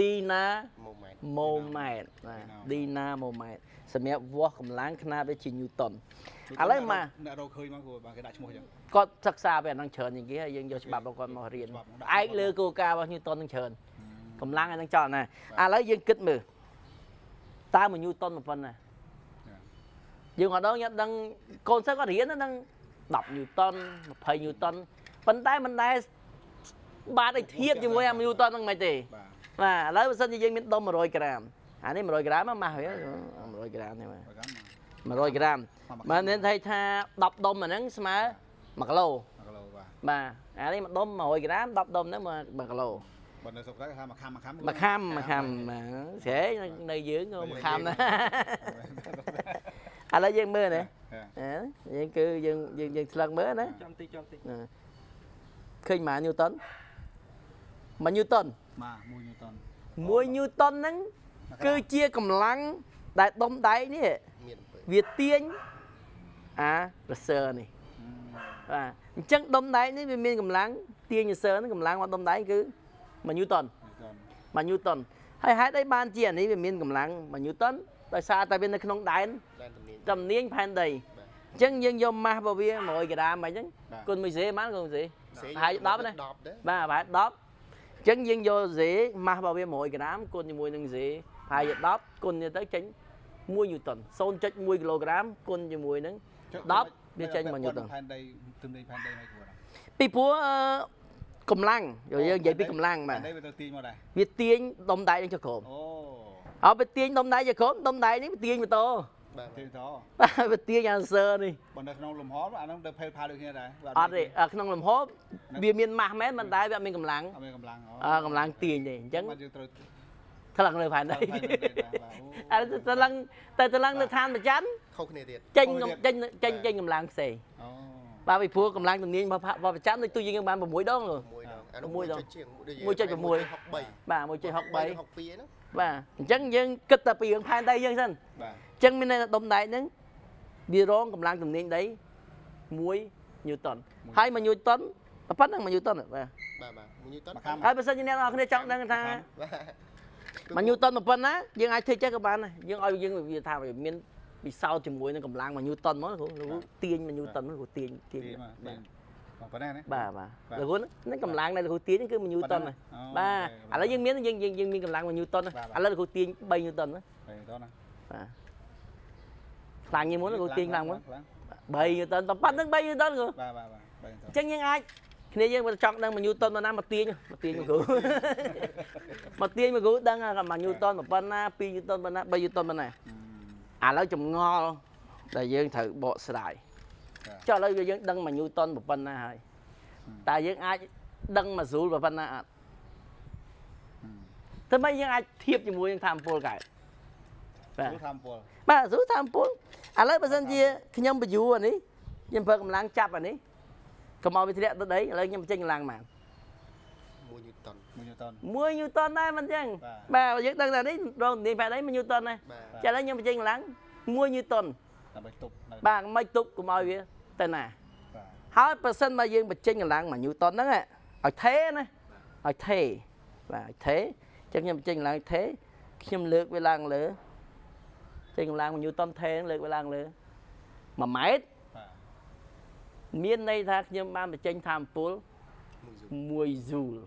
Dynamo Dynamoសម្រាប់វាស់កម្លាំងខ្នាតដូចជា Newton ឥឡូវមកអ្នករកឃើញមកគេដាក់ឈ្មោះចឹង គាត់សិក្សាពីអាហ្នឹងច្រើនជាងគេហើយយើងយកច្បាប់របស់គាត់មករៀនឯកលើគោលការណ៍របស់ Newton នឹងច្រើនកម្លាំងឯហ្នឹងចោលណាឥឡូវយើងគិតមើលតើ1 Newton ប៉ុណ្ណាយើងអត់ដឹងកូនសិស្សគាត់រៀនហ្នឹង10 Newton 20 Newton ប៉ុន្តែមិនដែលបាទឲ្យធៀបជាមួយអា Newton ហ្នឹងមិនទេបាទឥឡូវបើសិនជាយើងមានដុំ100 ក្រាមអានេះ100 ក្រាមម៉ាស់វា100 ក្រាមនេះបាទ100 ក្រាមបើមានន័យថា10 ដុំអាហ្នឹងស្មើ1 គីឡូបាទអានេះមួយដុំ100 ក្រាម10 ដុំហ្នឹង1 គីឡូបើនៅស្រុកតែថាមួយខាំបាទស្រីនៅយើងមួយខាំណាឥឡូវយើងមើលណាយើងគឺយើងឆ្លឹងមើលណាចាំតិចឃើញម៉ា Newton 1 Newton បាទ1 Newton 1 Newton ហ្នឹងគឺជាកម្លាំងដែលដុំដែកនេះវាទាញអារសើនេះបាទអញ្ចឹងដុំដែកនេះវាមានកម្លាំងទាញរសើហ្នឹងកម្លាំងរបស់ដុំដែកគឺ1 Newton 1 Newton ហើយហេតុអីបានជាអានេះវាមានកម្លាំង1 Newton ដោយសារតែវានៅក្នុងដែនទំនាញផែនដីអញ្ចឹងយើងយកម៉ាស់របស់វា100 ក្រាមអីហ្នឹងគុណមួយសេប៉ុន្មានគុណមួយសេប្រហែល10ណាបាទប្រហែល10អញ្ចឹងយើងយកសេម៉ាស់របស់វា100 ក្រាមគុណជាមួយនឹងសេប្រហែល10គុណទៅចេញ1 Newton 0.1 គីឡូក្រាមគុណជាមួយនឹង10វាចេញ1 Newton ផែនដីទំនាញផែនដីមិនគួរពីព្រោះកម្លាំងយើងនិយាយពីកម្លាំងបាទវាទៅទាញមកដែរវាទាញដុំដែកនឹងចុះក្រោមអូហើយវាទាញដុំដែកចុះក្រោមដុំដែកនេះវាទាញម៉ូតូបាទទាញតបាទវាទាញអាសើនេះបើនៅក្នុងលំហអាហ្នឹងទៅផេលផាដូចគ្នាដែរអត់ទេក្នុងលំហវាមានម៉ាស់មែនប៉ុន្តែវាអត់មានកម្លាំងកម្លាំងទាញទេអញ្ចឹងយើងត្រូវថ្លឹងនៅផែនដីអាថ្លឹងនៅឋានប្រច័នខុសគ្នាទៀតចេញកម្លាំងផ្សេងបាទពីព្រោះកម្លាំងទំនាញរបស់ប្រច័នដូចទូយើងបាន6 ដង6 ដង1.6បាទ 1.63បាទអញ្ចឹងយើងគិតតែពីរឿងផែនដីយើងសិនបាទអញ្ចឹងមានដុំដែកហ្នឹងវារងកម្លាំងទំនាញដី1 Newton ហើយ1 Newton ប៉ុណ្ណឹង1 Newton បាទ1 Newton ហើយបើសិនជាអ្នកនរគ្នាចង់ដឹងថា1 Newton ប៉ុណ្ណាយើងអាចធ្វើចេះក៏បានដែរយើងឲ្យយើងវាថាមានពិសោធន៍ជាមួយនឹងកម្លាំង1 Newton មកគ្រូទាញ1 Newton មកគ្រូទាញបាទប៉ុណ្ណាណាបាទលោកគ្រូហ្នឹងកម្លាំងដែលលោកគ្រូទាញគឺ1 Newton ណាបាទឥឡូវយើងមានកម្លាំង1 Newton ឥឡូវលោកគ្រូទាញ3 Newton ណា3 Newton ណាបាទខ្លាំងជាងមុនលោកគ្រូទាញខ្លាំងមុន3 Newton តែប៉ុណ្្នឹង3 Newton គ្រូបាទអញ្ចឹងយើងអាចគ្នាយើងបើចង់ដឹង1 Newton ប៉ុណ្ណាមកទាញមកគ្រូមកទាញមកគ្រូដឹង1 Newton ប៉ុណ្ណា2 Newton ប៉ុណ្ណា3 Newton ប៉ុណ្ណាឥឡូវចម្ងល់ដែលយើងត្រូវបកស្រាយចុះឥឡូវយើងដឹង1 Newton ប៉ុណ្ណាហើយតែយើងអាចដឹង1 Joule ប៉ុណ្ណាអត់ធ្វើម៉េចយើងអាចធៀបជាមួយនឹងថាមពលកើតបាទថាមពលបាទ Joule ថាមពលឥឡូវបើសិនជាខ្ញុំបញ្យូអានេះខ្ញុំប្រើកម្លាំងចាប់អានេះកុំឲ្យវាធ្លាក់ទៅដីឥឡូវខ្ញុំចេញកម្លាំងបាន1 Newton 1 Newton ដែរមិនអញ្ចឹងបាទយើងដឹងថានេះរងនាងផែនដី1 Newton ដែរចាឥឡូវខ្ញុំបញ្ចេញកម្លាំង1 Newton ដើម្បីទប់បាទមិនទប់កុំឲ្យវាទៅណាហើយបើសិនមកយើងបញ្ចេញកម្លាំង1 Newton ហ្នឹងឲ្យថេណាឲ្យថេបាទឲ្យថេអញ្ចឹងខ្ញុំបញ្ចេញកម្លាំងថេខ្ញុំលើកវាឡើងលើចេញកម្លាំង1 Newton ថេលើកវាឡើងលើ1 ម៉ែត្រមានន័យថាខ្ញុំបានបញ្ចេញថាមពល1 Joule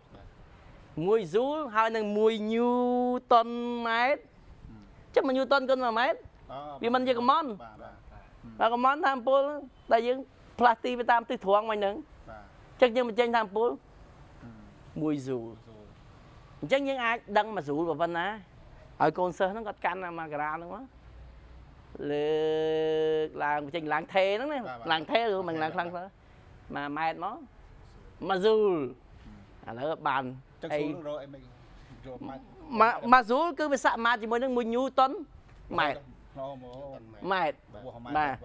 1 Joule ហើយនឹង1 Newton ម៉ែត្រចឹង1 Newton គុណ1 ម៉ែត្រវាមិនជាកំមន់បាទកំមន់ថាមពលដែលយើងផ្លាស់ទីទៅតាមទិសត្រង់មកហ្នឹងចឹងយើងបញ្ចេញថាមពល1 Joule អញ្ចឹងយើងអាចដឹង1 Joule ប៉ុណ្ណាឲ្យកូនសិស្សហ្នឹងគាត់កាន់មកក្រាហ្នឹងមកលើកឡើងបញ្ចេញឡើងថេហ្នឹងណាឡើងថេឬមិនឡើងខ្លាំងទៅ1 ម៉ែត្រមក1 Joule ឥឡូវបានអីរកអីមិនយក1 Joule គឺវាសមាត្រជាមួយនឹង1 Newton ម៉ែត្រម៉ែត្របាទ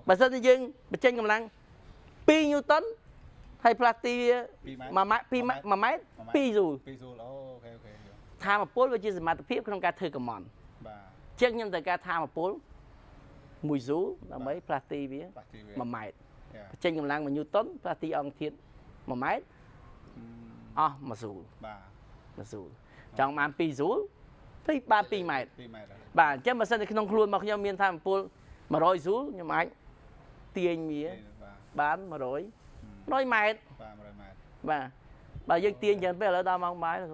បើសិនជាយើងបញ្ចេញកម្លាំង2 Newton ហើយផ្លាស់ទី1 ម៉ែត្រ2 Joule អូខេថាមពលវាជាសមត្ថភាពក្នុងការធ្វើកំមន់បាទជាងខ្ញុំត្រូវការថាមពល1 Joule ដើម្បីផ្លាស់ទីវា1 ម៉ែត្របញ្ចេញកម្លាំង1 Newton ផ្លាស់ទីអង្គធាតុ1 ម៉ែត្រអស់1 Joule បាទ1 Joule ចង់បាន2ស្រួលទៅបាន2ម៉ែត្រ 2ម៉ែត្រ បាទអញ្ចឹងបើសិនតែក្នុងខ្លួនមកខ្ញុំមានថាអំពូល100ស្រួលខ្ញុំអាចទាញវាបាន100ម៉ែត្រ បាទ100ម៉ែត្រ បាទបើយើងទាញច្រើនពេកឥឡូវដល់ម៉ោងបាយแล้ว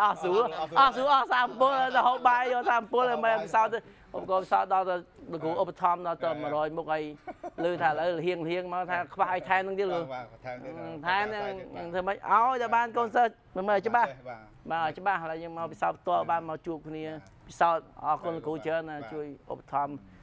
អស់ស្រួលអស់30ពលទៅហូបបាយយក30ពលឲ្យមិនសោតទៅឧបករណ៍សោតដល់ទៅលោកគ្រូឧបត្ថម្ភដល់ទៅ100មុខឲ្យលឺថាឥឡូវហៀងមកថាខ្វះឲ្យថែមនឹងទៀតលោកថែមនឹងធ្វើម៉េចឲ្យតែបានកូនសិស្សមិនមើលច្បាស់បាទច្បាស់ឥឡូវយើងមកពិសោធន៍ផ្ទាល់បានមកជួបគ្នាពិសោធន៍អរគុណលោកគ្រូច្រើនជួយឧបត្ថម្ភ